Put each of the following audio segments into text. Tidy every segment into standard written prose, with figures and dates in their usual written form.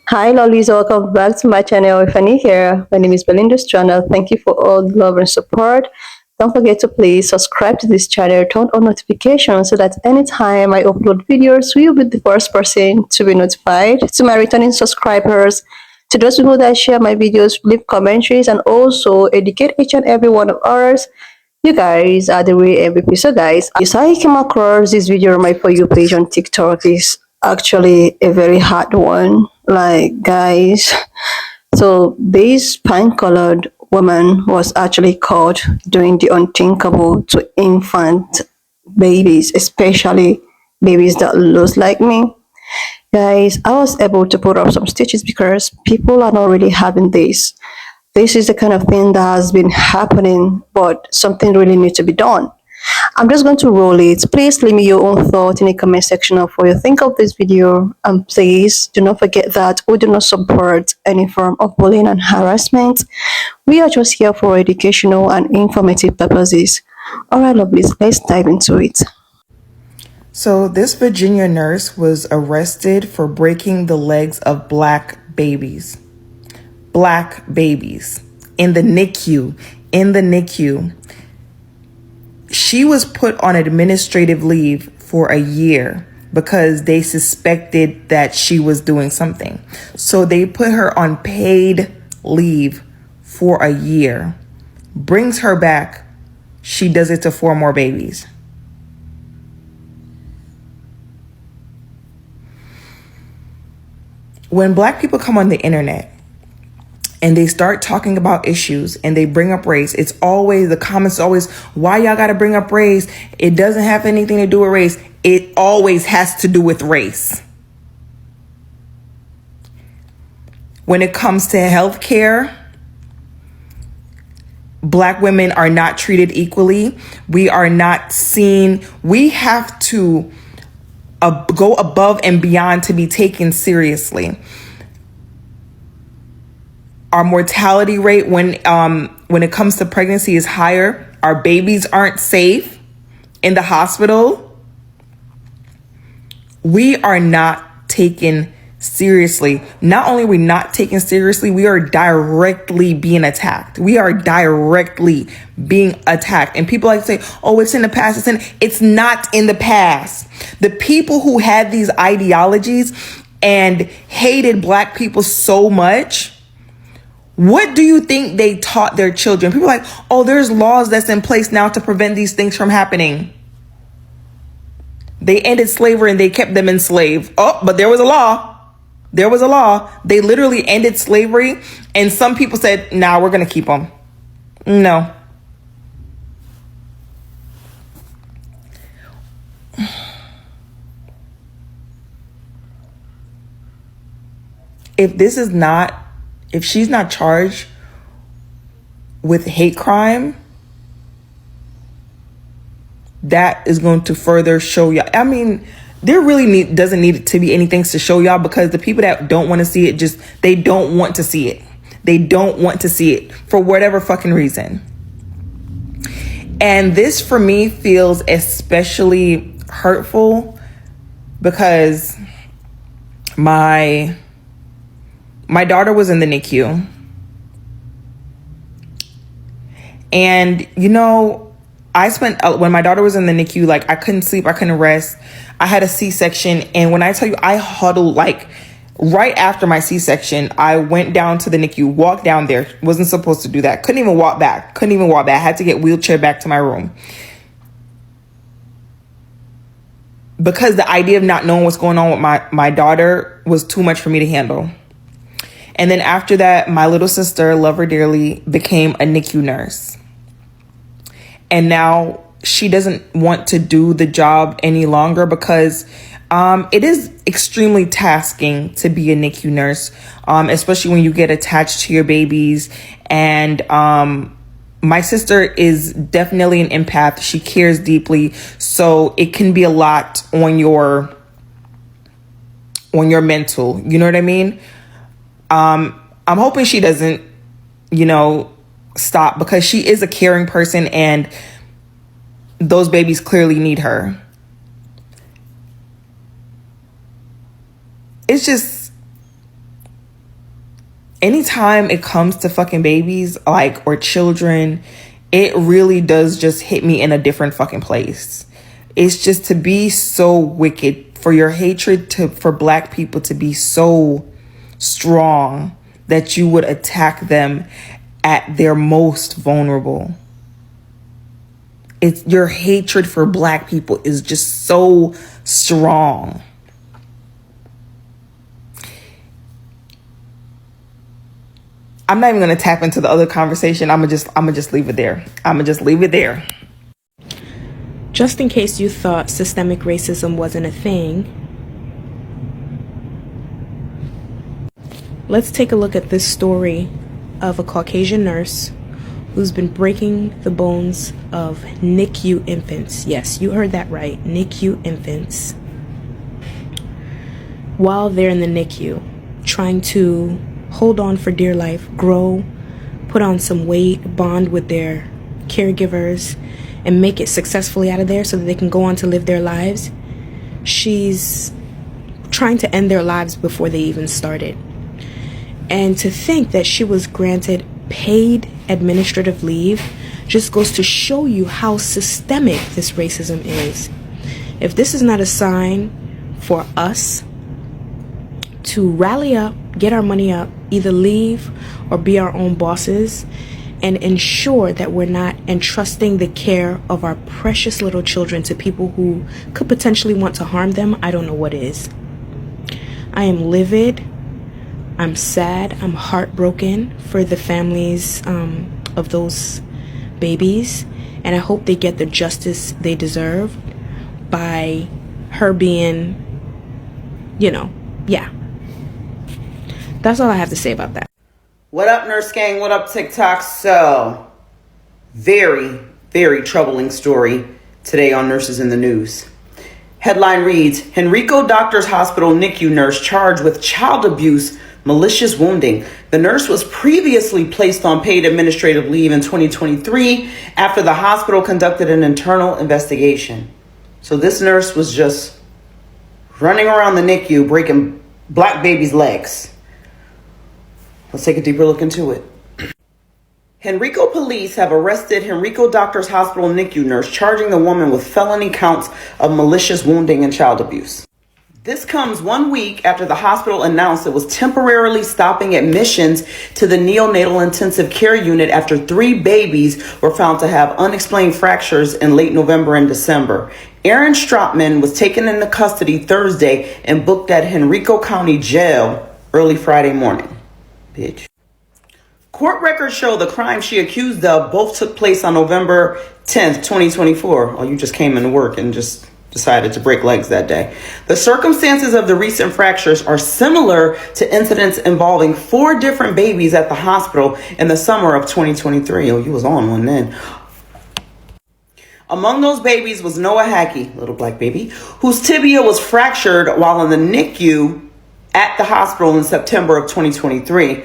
Hi, lollies. Welcome back to my channel. If you're new here, my name is Belinda's channel. Thank you for all the love and support. Don't forget to please subscribe to this channel, turn on notifications so that anytime I upload videos, you'll be the first person to be notified. To my returning subscribers, to those people that share my videos, leave commentaries, and also educate each and every one of ours. You guys are the real MVP. So guys, I came across this video on my For You page on TikTok. Is actually a very hard one. Like guys, so this pine-colored woman was actually caught doing the unthinkable to infant babies, especially babies that looks like me. Guys, I was able to put up some stitches because people are not really having this. This is the kind of thing that has been happening, but something really needs to be done. I'm just going to roll it. Please leave me your own thought in the comment section of what you think of this video. And please do not forget that we do not support any form of bullying and harassment. We are just here for educational and informative purposes. Alright, lovelies, let's dive into it. So, this Virginia nurse was arrested for breaking the legs of black babies. Black babies in the NICU. In the NICU. She was put on administrative leave for a year because they suspected that she was doing something. So, they put her on paid leave for a year. Brings her back. She does it to 4 more babies. When black people come on the internet and they start talking about issues and they bring up race, it's always, the comments always, why y'all gotta bring up race? It doesn't have anything to do with race. It always has to do with race. When it comes to healthcare, black women are not treated equally. We are not seen. We have to go above and beyond to be taken seriously. Our mortality rate when it comes to pregnancy is higher. Our babies aren't safe in the hospital. We are not taken seriously. Not only are we not taken seriously, we are directly being attacked. We are directly being attacked. And people like to say, oh, it's in the past. It's not in the past. The people who had these ideologies and hated black people so much, what do you think they taught their children? People are like, oh, there's laws that's in place now to prevent these things from happening. They ended slavery and they kept them enslaved. Oh, but there was a law. There was a law. They literally ended slavery. And some people said, nah, we're going to keep them. No. If she's not charged with hate crime, that is going to further show y'all. I mean, there really doesn't need to be anything to show y'all, because the people that don't want to see it, they don't want to see it. They don't want to see it for whatever fucking reason. And this for me feels especially hurtful because my daughter was in the NICU. And, when my daughter was in the NICU, like I couldn't sleep, I couldn't rest. I had a C-section. And when I tell you, I huddled, like right after my C-section, I went down to the NICU, walked down there. Wasn't supposed to do that. Couldn't even walk back. I had to get wheelchair back to my room. Because the idea of not knowing what's going on with my daughter was too much for me to handle. And then after that, my little sister, love her dearly, became a NICU nurse. And now she doesn't want to do the job any longer because it is extremely tasking to be a NICU nurse, especially when you get attached to your babies. And my sister is definitely an empath. She cares deeply. So it can be a lot on your mental. You know what I mean? I'm hoping she doesn't, stop, because she is a caring person and those babies clearly need her. It's just, anytime it comes to fucking babies, like, or children, it really does just hit me in a different fucking place. It's just to be so wicked, for your hatred for black people to be so strong that you would attack them at their most vulnerable. It's your hatred for black people is just so strong. I'm not even gonna tap into the other conversation. I'm gonna just leave it there. Just in case you thought systemic racism wasn't a thing, let's take a look at this story of a Caucasian nurse who's been breaking the bones of NICU infants. Yes, you heard that right, NICU infants. While they're in the NICU, trying to hold on for dear life, grow, put on some weight, bond with their caregivers, and make it successfully out of there so that they can go on to live their lives. She's trying to end their lives before they even started. And to think that she was granted paid administrative leave just goes to show you how systemic this racism is. If this is not a sign for us to rally up, get our money up, either leave or be our own bosses, and ensure that we're not entrusting the care of our precious little children to people who could potentially want to harm them, I don't know what is. I am livid. I'm sad. I'm heartbroken for the families of those babies, and I hope they get the justice they deserve by her being, yeah. That's all I have to say about that. What up, Nurse Gang? What up, TikTok? So, very, very troubling story today on Nurses in the News. Headline reads, Henrico Doctors Hospital NICU nurse charged with child abuse, malicious wounding. The nurse was previously placed on paid administrative leave in 2023 after the hospital conducted an internal investigation. So this nurse was just running around the NICU breaking black babies' legs. Let's take a deeper look into it. Henrico police have arrested Henrico Doctors Hospital NICU nurse, charging the woman with felony counts of malicious wounding and child abuse. This comes 1 week after the hospital announced it was temporarily stopping admissions to the neonatal intensive care unit after 3 babies were found to have unexplained fractures in late November and December. Aaron Stropman was taken into custody Thursday and booked at Henrico County Jail early Friday morning. Bitch. Court records show the crime she accused of both took place on November 10th, 2024. Oh, you just came into work and just decided to break legs that day. The circumstances of the recent fractures are similar to incidents involving 4 different babies at the hospital in the summer of 2023. Oh, you was on one then. Among those babies was Noah Hackey, little black baby, whose tibia was fractured while in the NICU at the hospital in September of 2023.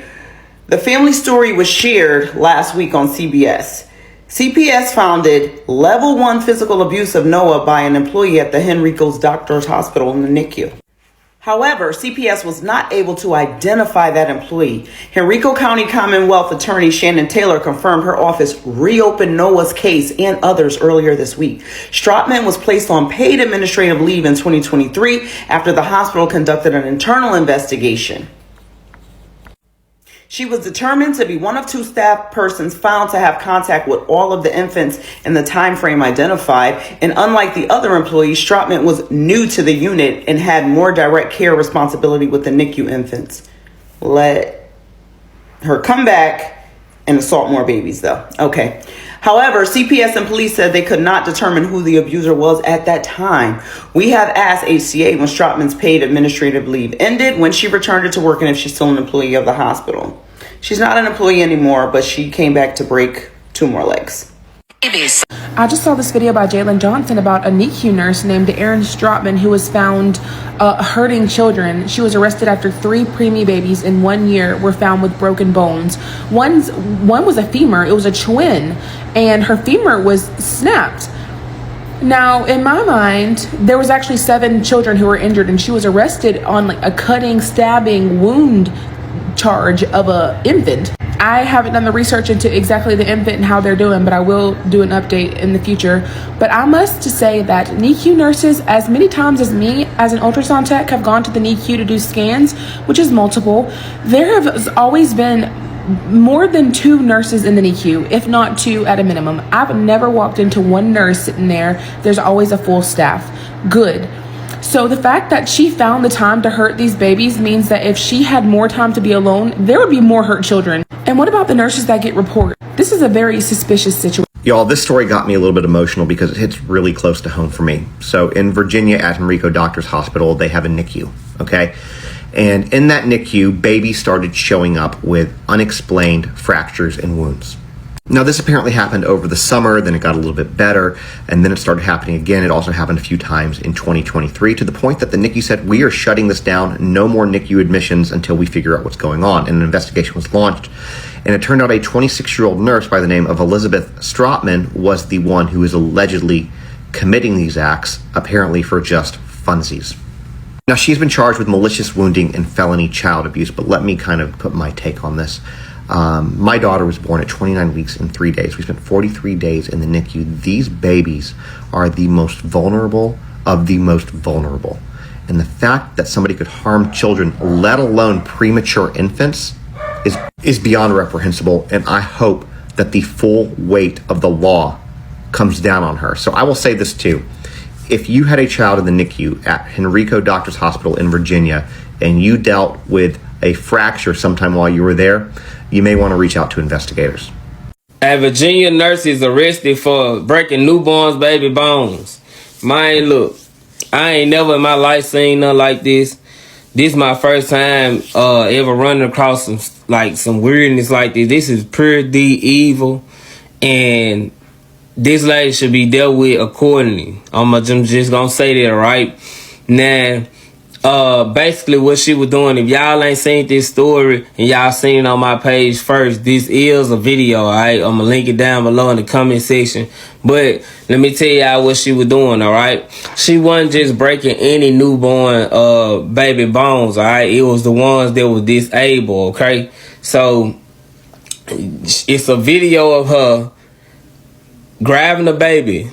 The family story was shared last week on CBS. CPS founded level 1 physical abuse of Noah by an employee at the Henrico's Doctors Hospital in the NICU. However, CPS was not able to identify that employee. Henrico County Commonwealth Attorney Shannon Taylor confirmed her office reopened Noah's case and others earlier this week. Stropman was placed on paid administrative leave in 2023 after the hospital conducted an internal investigation. She was determined to be one of 2 staff persons found to have contact with all of the infants in the time frame identified. And unlike the other employees, Stropman was new to the unit and had more direct care responsibility with the NICU infants. Let her come back and assault more babies, though. Okay. However, CPS and police said they could not determine who the abuser was at that time. We have asked HCA when Stropman's paid administrative leave ended, when she returned to work, and if she's still an employee of the hospital. She's not an employee anymore, but she came back to break 2 more legs. I just saw this video by Jalen Johnson about a NICU nurse named Erin Stropman who was found hurting children. She was arrested after 3 preemie babies in 1 year were found with broken bones. One was a femur, it was a twin, and her femur was snapped. Now, in my mind, there was actually 7 children who were injured, and she was arrested on like a cutting, stabbing, wound charge of a infant. I haven't done the research into exactly the infant and how they're doing, but I will do an update in the future. But I must say that NICU nurses, as many times as me as an ultrasound tech have gone to the NICU to do scans, which is multiple, there have always been more than 2 nurses in the NICU, if not 2 at a minimum. I've never walked into one nurse sitting there. There's always a full staff. Good. So the fact that she found the time to hurt these babies means that if she had more time to be alone, there would be more hurt children. And what about the nurses that get reported? This is a very suspicious situation. Y'all, this story got me a little bit emotional because it hits really close to home for me. So in Virginia at Henrico Doctors Hospital, they have a NICU, okay? And in that NICU, babies started showing up with unexplained fractures and wounds. Now, this apparently happened over the summer, then it got a little bit better, and then it started happening again. It also happened a few times in 2023, to the point that the NICU said, we are shutting this down, no more NICU admissions until we figure out what's going on. And an investigation was launched. And it turned out a 26-year-old nurse by the name of Elizabeth Strotman was the one who is allegedly committing these acts, apparently for just funsies. Now, she's been charged with malicious wounding and felony child abuse, but let me kind of put my take on this. My daughter was born at 29 weeks and 3 days. We spent 43 days in the NICU. These babies are the most vulnerable of the most vulnerable. And the fact that somebody could harm children, let alone premature infants, is beyond reprehensible. And I hope that the full weight of the law comes down on her. So I will say this too. If you had a child in the NICU at Henrico Doctors Hospital in Virginia and you dealt with a fracture sometime while you were there, you may want to reach out to investigators. A Virginia nurse is arrested for breaking newborns' baby bones. Man, look, I ain't never in my life seen nothing like this. This is my first time ever running across some weirdness like this. This is pretty evil, and this lady should be dealt with accordingly. I'm just gonna say that right now. Basically what she was doing, if y'all ain't seen this story and y'all seen it on my page first, this is a video, alright? I'm gonna link it down below in the comment section. But let me tell y'all what she was doing, alright? She wasn't just breaking any newborn baby bones, alright? It was the ones that were disabled, okay? So it's a video of her grabbing a baby,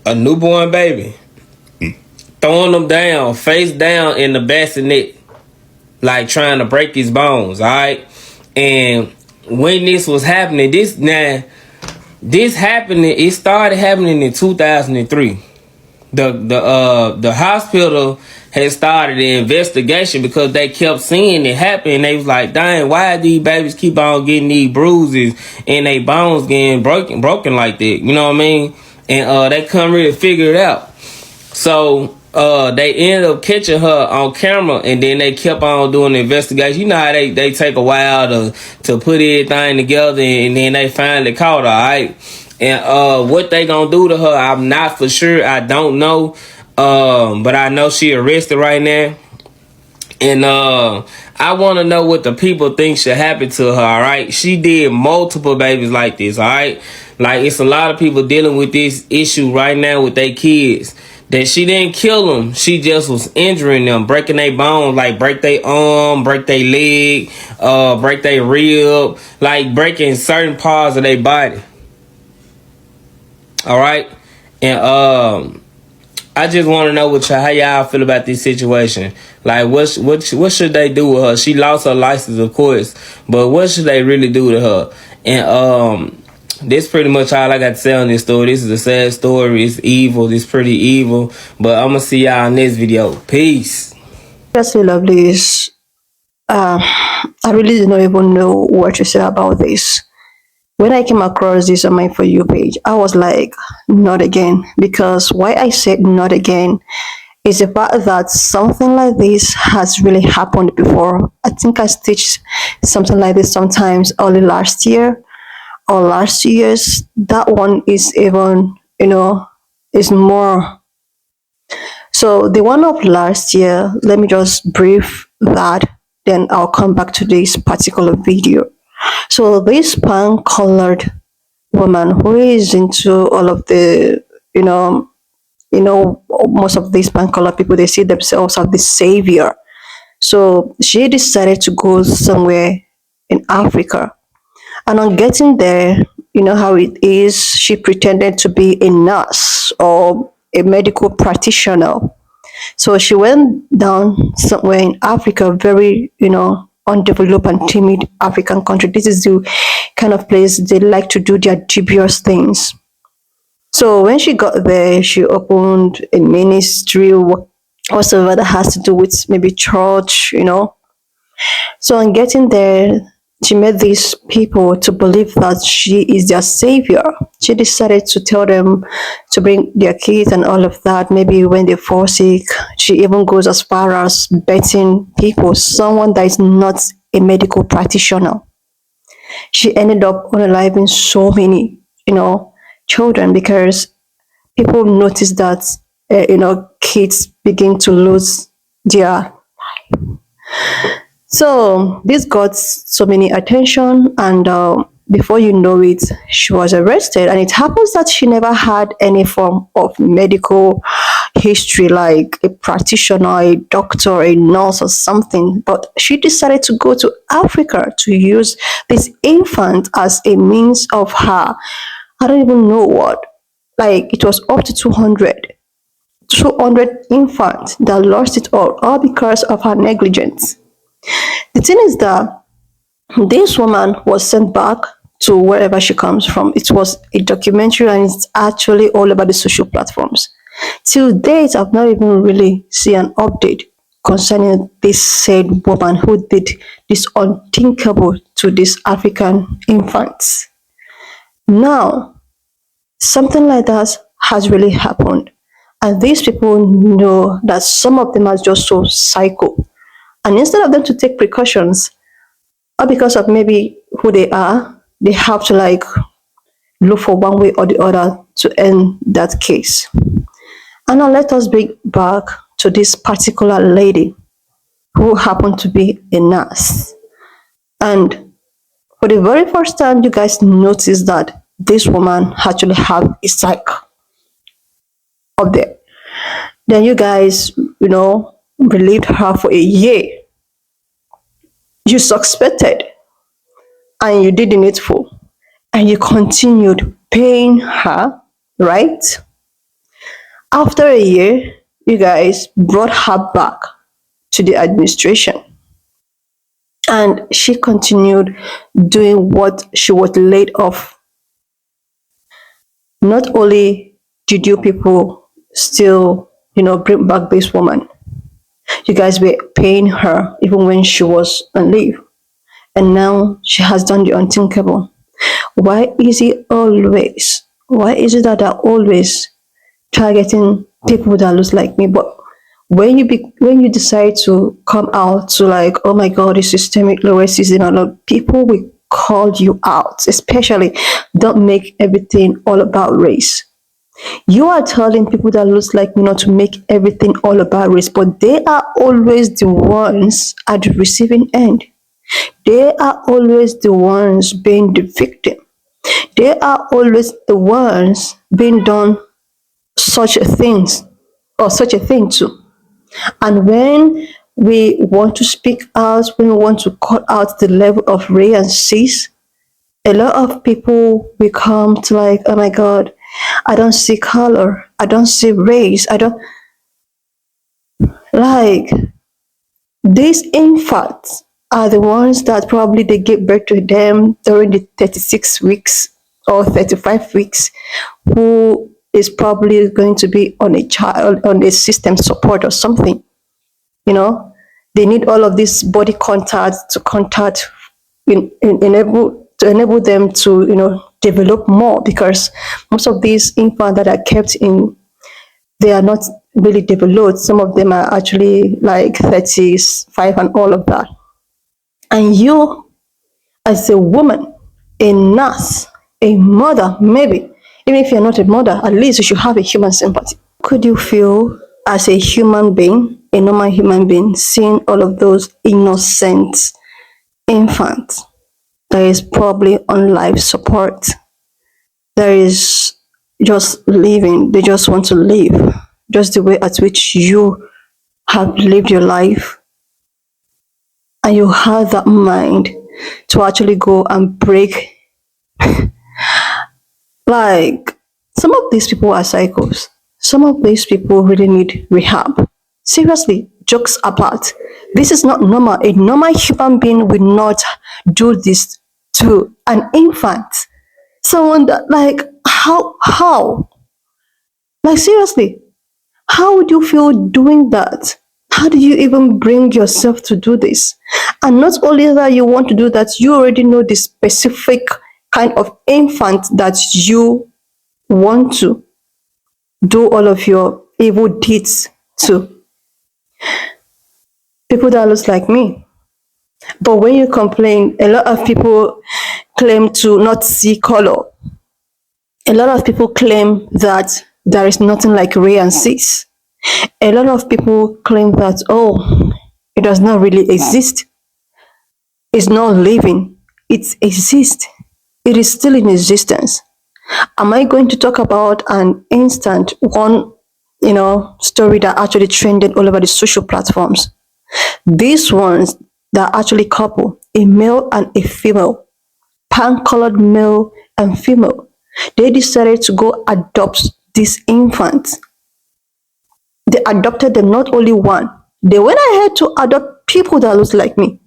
a newborn baby, throwing them down, face down in the bassinet, like trying to break his bones, all right? And when this was happening, it started happening in 2003. The hospital had started the investigation because they kept seeing it happen. They was like, dang, why these babies keep on getting these bruises and they bones getting broken like that? You know what I mean? And they couldn't really figure it out. So they ended up catching her on camera, and then they kept on doing the investigation. You know how they take a while to put everything together, and then they finally caught her, all right? And what they gonna do to her, I'm not for sure. I don't know. But I know she arrested right now. And I want to know what the people think should happen to her, all right? She did multiple babies like this, all right? Like, it's a lot of people dealing with this issue right now with their kids. That she didn't kill them. She just was injuring them, breaking their bones, like break their arm, break their leg, break their rib, like breaking certain parts of their body. All right? And I just want to know how y'all feel about this situation. Like, what should they do with her? She lost her license, of course, but what should they really do to her? And this pretty much all I got to say on this story. This is a sad story. It's evil. It's pretty evil. But I'm going to see y'all in this video. Peace. That's so lovely. I really did not even know what to say about this. When I came across this on my For You page, I was like, not again. Because why I said not again is the fact that something like this has really happened before. I think I stitched something like this sometimes early last year or last year's. That one is even, is more. So the one of last year, let me just brief that, then I'll come back to this particular video. So this pan-colored woman who is into all of the, most of these pan-colored people, they see themselves as the savior. So she decided to go somewhere in Africa. And on getting there, you know how it is, she pretended to be a nurse or a medical practitioner. So she went down somewhere in Africa, very, undeveloped and timid African country. This is the kind of place they like to do their dubious things. So when she got there, she opened a ministry, whatsoever that has to do with maybe church. So on getting there, she met these people to believe that she is their savior. She decided to tell them to bring their kids and all of that. Maybe when they fall sick, she even goes as far as betting people, someone that is not a medical practitioner. She ended up unaliving so many, children because people noticed that, kids begin to lose their. So this got so many attention, and before you know it, she was arrested. And it happens that she never had any form of medical history, like a practitioner, a doctor, a nurse, or something. But she decided to go to Africa to use this infant as a means of her. I don't even know what. Like it was up to 200 infants that lost it all because of her negligence. The thing is that this woman was sent back to wherever she comes from. It was a documentary and it's actually all about the social platforms. Till date, I've not even really seen an update concerning this said woman who did this unthinkable to these African infants. Now, something like that has really happened. And these people know that some of them are just so psycho. And instead of them to take precautions, or because of maybe who they are, they have to like look for one way or the other to end that case. And now let us bring back to this particular lady who happened to be a nurse. And for the very first time, you guys notice that this woman actually have a psych up there. Then you guys, relieved her for a year. You suspected and you did the needful and you continued paying her, right? After a year, you guys brought her back to the administration and she continued doing what she was laid off. Not only did you people still, bring back this woman, you guys were paying her even when she was on leave. And now she has done the unthinkable. Why is it that they're always targeting people that look like me? But when you decide to come out to like, oh my god, it's systemic racism, a lot of people will call you out. Especially, don't make everything all about race. You are telling people that looks like me not to make everything all about race, but they are always the ones at the receiving end. They are always the ones being the victim. They are always the ones being done such a things or such a thing to. And when we want to speak out, when we want to call out the level of race and cis, a lot of people will come to like, oh my god, I don't see color, I don't see race, I don't like these infants are the ones that probably they give birth to them during the 36 weeks or 35 weeks, who is probably going to be on a child on a system support or something. You know, they need all of this body contact to contact enable them to develop more, because most of these infants that are kept in, they are not really developed. Some of them are actually like 35 and all of that. And you, as a woman, a nurse, a mother, maybe, even if you're not a mother, at least you should have a human sympathy. Could you feel as a human being, a normal human being, seeing all of those innocent infants that is probably on life support, that is just living, they just want to live, just the way at which you have lived your life, and you have that mind to actually go and break. Like, some of these people are psychos. Some of these people really need rehab. Seriously, jokes apart. This is not normal. A normal human being will not do this to an infant. Someone that, like, how? Like, seriously, how would you feel doing that? How do you even bring yourself to do this? And not only that you want to do that, you already know the specific kind of infant that you want to do all of your evil deeds to. People that looks like me. But when you complain, a lot of people claim to not see color. A lot of people claim that there is nothing like Ray and Sis. A lot of people claim that, oh, it does not really exist. It's not living. It exists. It is still in existence. Am I going to talk about an instant one, story that actually trended all over the social platforms? These ones that actually couple, a male and a female, pan-colored male and female, they decided to go adopt these infants. They adopted them, not only one. They went ahead to adopt people that look like me.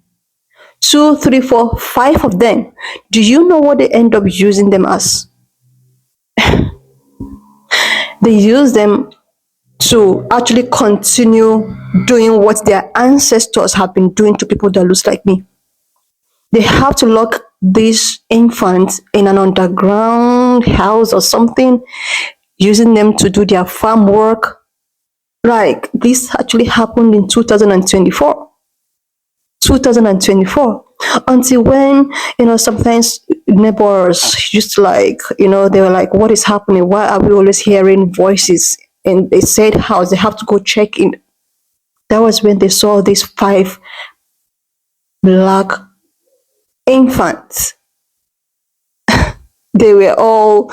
2, 3, 4, 5 of them. Do you know what they end up using them as? They use them to actually continue doing what their ancestors have been doing to people that look like me. They have to lock these infants in an underground house or something, using them to do their farm work. Like, this actually happened in 2024. 2024. Until when, sometimes neighbors used to, like, they were like, what is happening? Why are we always hearing voices in a said house? They have to go check in. That was when they saw these 5 black infants. They were all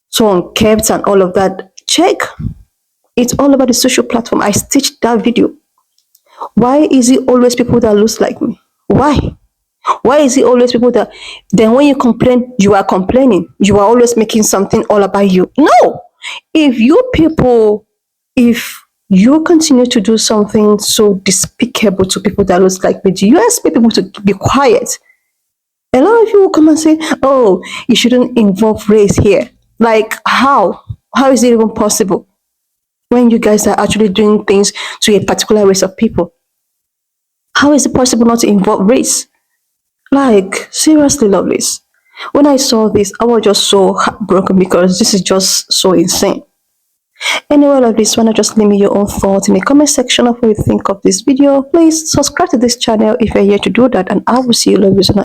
so unkept and all of that. Check. It's all about the social platform. I stitched that video. Why is it always people that looks like me? Why? Why is it always people that, then when you complain, you are complaining? You are always making something all about you. No! If you continue to do something so despicable to people that looks like me, do you expect people to be quiet? A lot of you will come and say, oh, you shouldn't involve race here. Like, how? How is it even possible when you guys are actually doing things to a particular race of people? How is it possible not to involve race? Like, seriously, lovelies. When I saw this, I was just so heartbroken because this is just so insane. Anyway, lovelies, wanna just leave me your own thoughts in the comment section of what you think of this video. Please subscribe to this channel if you're here to do that, and I will see you, lovelies,